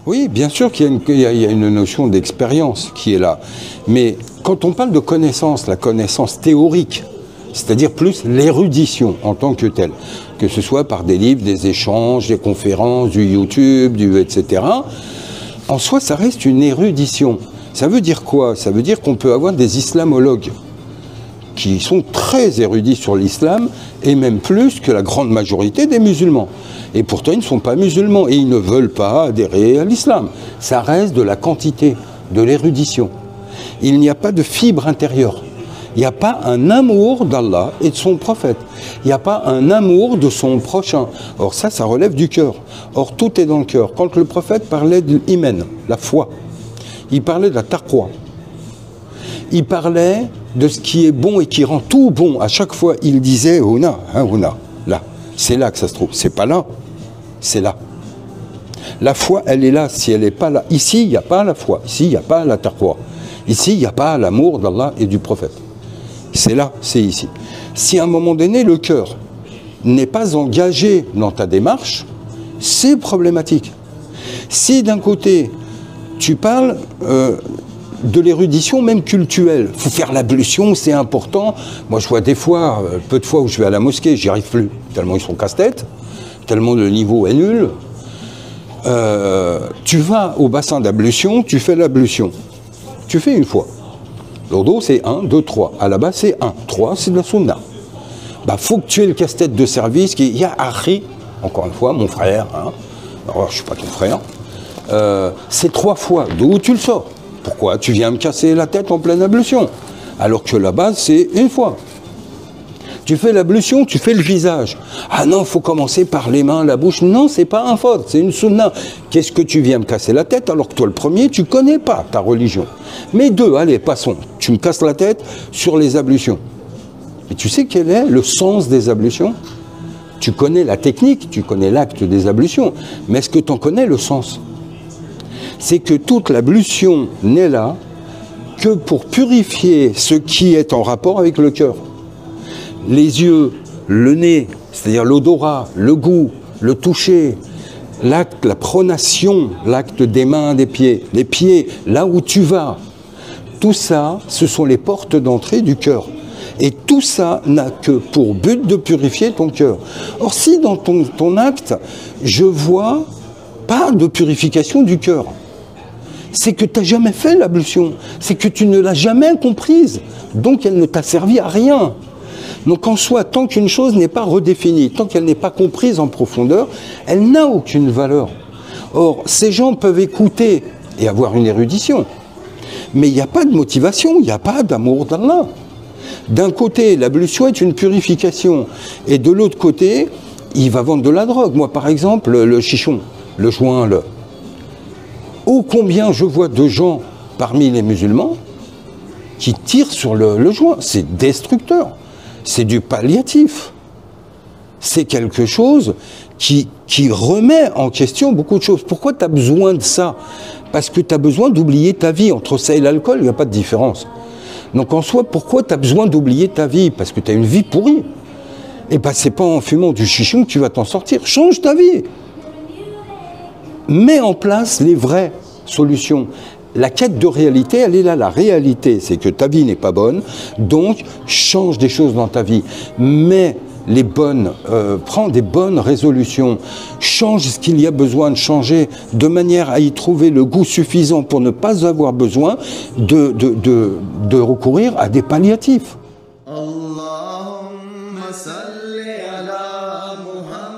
Oui, bien sûr qu'il y a une notion d'expérience qui est là. Mais quand on parle de connaissance, la connaissance théorique, c'est-à-dire plus l'érudition en tant que telle, que ce soit par des livres, des échanges, des conférences, du YouTube, etc., en soi, ça reste une érudition. Ça veut dire quoi? Ça veut dire qu'on peut avoir des islamologues qui sont très érudits sur l'islam, et même plus que la grande majorité des musulmans. Et pourtant, ils ne sont pas musulmans, et ils ne veulent pas adhérer à l'islam. Ça reste de la quantité, de l'érudition. Il n'y a pas de fibre intérieure. Il n'y a pas un amour d'Allah et de son prophète. Il n'y a pas un amour de son prochain. Or ça relève du cœur. Or tout est dans le cœur. Quand le prophète parlait de l'iman, la foi, il parlait de la taqwa. Il parlait de ce qui est bon et qui rend tout bon. À chaque fois, il disait « Huna, huna », là. C'est là que ça se trouve. C'est pas là, c'est là. La foi, elle est là. Si elle n'est pas là, ici, il n'y a pas la foi. Ici, il n'y a pas la taqwa. Ici, il n'y a pas l'amour d'Allah et du prophète. C'est là, c'est ici. Si à un moment donné, le cœur n'est pas engagé dans ta démarche, c'est problématique. Si d'un côté, tu parles de l'érudition même cultuelle, il faut faire l'ablution, c'est important. Moi, je vois des fois, peu de fois où je vais à la mosquée, j'y arrive plus, tellement ils sont casse-tête, tellement le niveau est nul. Tu vas au bassin d'ablution, tu fais l'ablution. Tu fais une fois. L'ordo, c'est 1, 2, 3. À la base, c'est 1. 3, c'est de la sunna. Bah, faut que tu aies le casse-tête de service qui est ya akhi, encore une fois, mon frère. Hein. Alors, je ne suis pas ton frère. C'est 3 fois. D'où tu le sors? Pourquoi tu viens me casser la tête en pleine ablution? Alors que la base, c'est une fois. Tu fais l'ablution, tu fais le visage. Ah non, il faut commencer par les mains, la bouche. Non, c'est pas un faute, c'est une sunna. Qu'est-ce que tu viens me casser la tête alors que toi, le premier, tu connais pas ta religion. Mais 2, allez, passons. Tu me casses la tête sur les ablutions. Et tu sais quel est le sens des ablutions? Tu connais la technique, tu connais l'acte des ablutions. Mais est-ce que tu en connais le sens? C'est que toute l'ablution n'est là que pour purifier ce qui est en rapport avec le cœur. Les yeux, le nez, c'est-à-dire l'odorat, le goût, le toucher, l'acte, la pronation, l'acte des mains, des pieds, les pieds, là où tu vas. Tout ça, ce sont les portes d'entrée du cœur. Et tout ça n'a que pour but de purifier ton cœur. Or, si dans ton acte, je vois pas de purification du cœur, c'est que tu n'as jamais fait l'ablution, c'est que tu ne l'as jamais comprise, donc elle ne t'a servi à rien. Donc en soi, tant qu'une chose n'est pas redéfinie, tant qu'elle n'est pas comprise en profondeur, elle n'a aucune valeur. Or, ces gens peuvent écouter et avoir une érudition, mais il n'y a pas de motivation, il n'y a pas d'amour d'Allah. D'un côté, l'ablution est une purification, et de l'autre côté, il va vendre de la drogue. Moi, par exemple, le chichon, le joint, ô combien je vois de gens parmi les musulmans qui tirent sur le joint, c'est destructeur. C'est du palliatif. C'est quelque chose qui remet en question beaucoup de choses. Pourquoi tu as besoin de ça? Parce que tu as besoin d'oublier ta vie. Entre ça et l'alcool, il n'y a pas de différence. Donc en soi, pourquoi tu as besoin d'oublier ta vie? Parce que tu as une vie pourrie. Et bien, c'est pas en fumant du chichon que tu vas t'en sortir. Change ta vie. Mets en place les vraies solutions. La quête de réalité, elle est là. La réalité, c'est que ta vie n'est pas bonne, donc change des choses dans ta vie. Mais les bonnes, prends des bonnes résolutions, change ce qu'il y a besoin de changer, de manière à y trouver le goût suffisant pour ne pas avoir besoin de recourir à des palliatifs. Allahumma salli ala Muhammad.